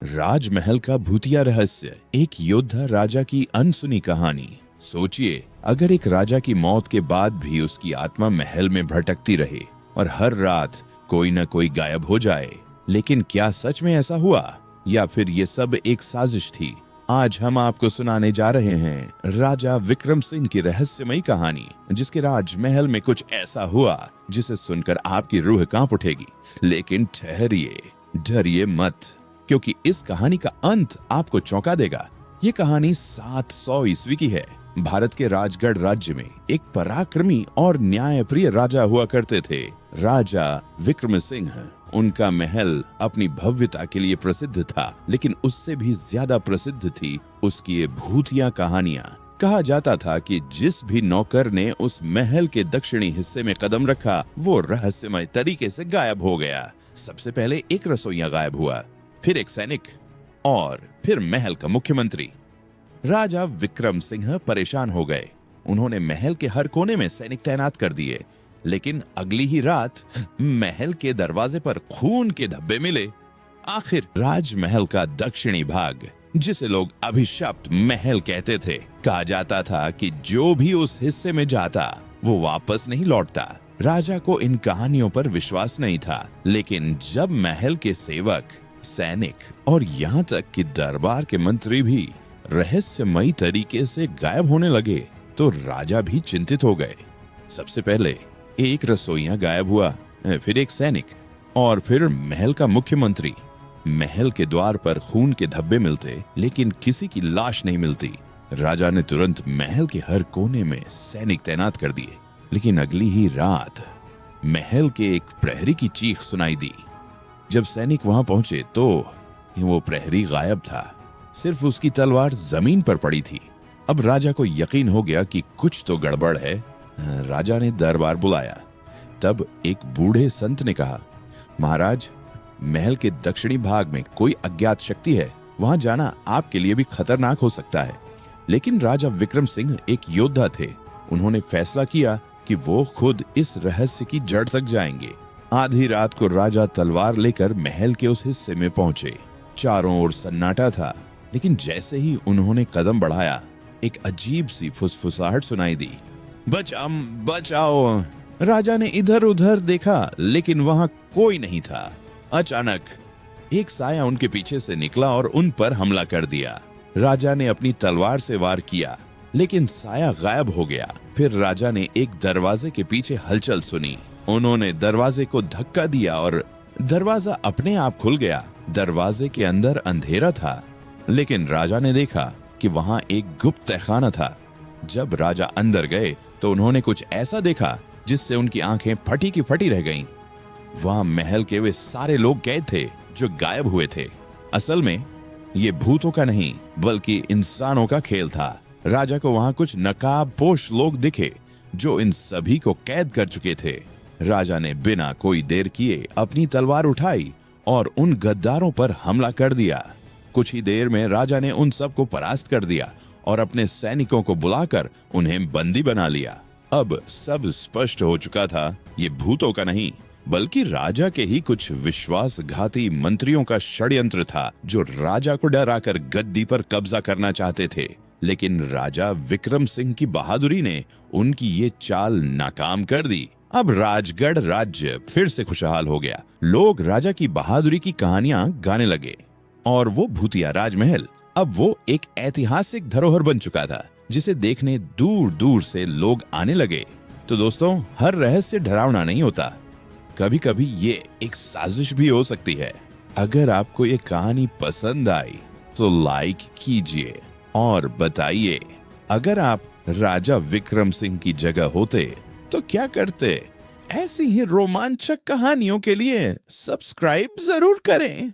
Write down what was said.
राजमहल का भूतिया रहस्य, एक योद्धा राजा की अनसुनी कहानी। सोचिए, अगर एक राजा की मौत के बाद भी उसकी आत्मा महल में भटकती रहे और हर रात कोई न कोई गायब हो जाए। लेकिन क्या सच में ऐसा हुआ या फिर ये सब एक साजिश थी? आज हम आपको सुनाने जा रहे हैं राजा विक्रम सिंह की रहस्यमयी कहानी, जिसके राजमहल में कुछ ऐसा हुआ जिसे सुनकर आपकी रूह कांप उठेगी। लेकिन ठहरिए, डरिए मत, क्योंकि इस कहानी का अंत आपको चौंका देगा। ये कहानी 700 ईस्वी की है। भारत के राजगढ़ राज्य में एक पराक्रमी और न्यायप्रिय राजा हुआ करते थे, राजा विक्रम सिंह। उनका महल अपनी भव्यता के लिए प्रसिद्ध था, लेकिन उससे भी ज्यादा प्रसिद्ध थी उसकी ये भूतिया कहानियां। कहा जाता था कि जिस भी नौकर ने उस महल के दक्षिणी हिस्से में कदम रखा, वो रहस्यमय तरीके से गायब हो गया। सबसे पहले एक रसोइया गायब हुआ, फिर एक सैनिक और फिर महल का मुख्यमंत्री। राजा विक्रम सिंह परेशान हो गए। उन्होंने महल के हर कोने में सैनिक तैनात कर दिए, लेकिन अगली ही रात महल के दरवाजे पर खून के धब्बे मिले। आखिर राजमहल का दक्षिणी भाग, जिसे लोग अभिशप्त महल कहते थे, कहा जाता था कि जो भी उस हिस्से में जाता वो वापस नहीं लौटता। राजा को इन कहानियों पर विश्वास नहीं था, लेकिन जब महल के सेवक, सैनिक और यहाँ तक कि दरबार के मंत्री भी रहस्यमयी तरीके से गायब होने लगे, तो राजा भी चिंतित हो गए। सबसे पहले एक रसोइया गायब हुआ, फिर एक सैनिक और फिर महल का मुख्यमंत्री। महल के द्वार पर खून के धब्बे मिलते, लेकिन किसी की लाश नहीं मिलती। राजा ने तुरंत महल के हर कोने में सैनिक तैनात कर दिए, लेकिन अगली ही रात महल के एक प्रहरी की चीख सुनाई दी। जब सैनिक वहां पहुंचे तो वो प्रहरी गायब था, सिर्फ उसकी तलवार जमीन पर पड़ी थी। अब राजा को यकीन हो गया कि कुछ तो गड़बड़ है। राजा ने दरबार बुलाया। तब एक बूढ़े संत ने कहा, महाराज, महल के दक्षिणी भाग में कोई अज्ञात शक्ति है, वहां जाना आपके लिए भी खतरनाक हो सकता है। लेकिन राजा विक्रम सिंह एक योद्धा थे। उन्होंने फैसला किया कि वो खुद इस रहस्य की जड़ तक जाएंगे। आधी रात को राजा तलवार लेकर महल के उस हिस्से में पहुंचे। चारों ओर सन्नाटा था, लेकिन जैसे ही उन्होंने कदम बढ़ाया, एक अजीब सी फुसफुसाहट सुनाई दी। बचाओ, बचाओ! राजा ने इधर उधर देखा, लेकिन वहां कोई नहीं था। अचानक एक साया उनके पीछे से निकला और उन पर हमला कर दिया। राजा ने अपनी तलवार से वार किया, लेकिन साया गायब हो गया। फिर राजा ने एक दरवाजे के पीछे हलचल सुनी। उन्होंने दरवाजे को धक्का दिया और दरवाजा अपने आप खुल गया। दरवाजे के अंदर अंधेरा था, लेकिन राजा ने देखा कि वहां एक गुप्त तहखाना था। जब राजा अंदर गए तो उन्होंने कुछ ऐसा देखा जिससे उनकी आंखें फटी की फटी रह गईं। वहां महल के वे सारे लोग कैद थे जो गायब हुए थे। असल में ये भूतों का नहीं, बल्कि इंसानों का खेल था। राजा को वहां कुछ नकाबपोश लोग दिखे जो इन सभी को कैद कर चुके थे। राजा ने बिना कोई देर किए अपनी तलवार उठाई और उन गद्दारों पर हमला कर दिया। कुछ ही देर में राजा ने उन सबको परास्त कर दिया और अपने सैनिकों को बुलाकर उन्हें बंदी बना लिया। अब सब स्पष्ट हो चुका था, ये भूतों का नहीं, बल्कि राजा के ही कुछ विश्वासघाती मंत्रियों का षड्यंत्र था, जो राजा को डराकर गद्दी पर कब्जा करना चाहते थे। लेकिन राजा विक्रम सिंह की बहादुरी ने उनकी ये चाल नाकाम कर दी। अब राजगढ़ राज्य फिर से खुशहाल हो गया। लोग राजा की बहादुरी की कहानियां गाने लगे और वो भूतिया राजमहल अब वो एक ऐतिहासिक धरोहर बन चुका था, जिसे देखने दूर दूर से लोग आने लगे। तो दोस्तों, हर रहस्य डरावना नहीं होता, कभी कभी ये एक साजिश भी हो सकती है। अगर आपको ये कहानी पसंद आई तो लाइक कीजिए और बताइए, अगर आप राजा विक्रम सिंह की जगह होते तो क्या करते? ऐसी ही रोमांचक कहानियों के लिए सब्सक्राइब जरूर करें।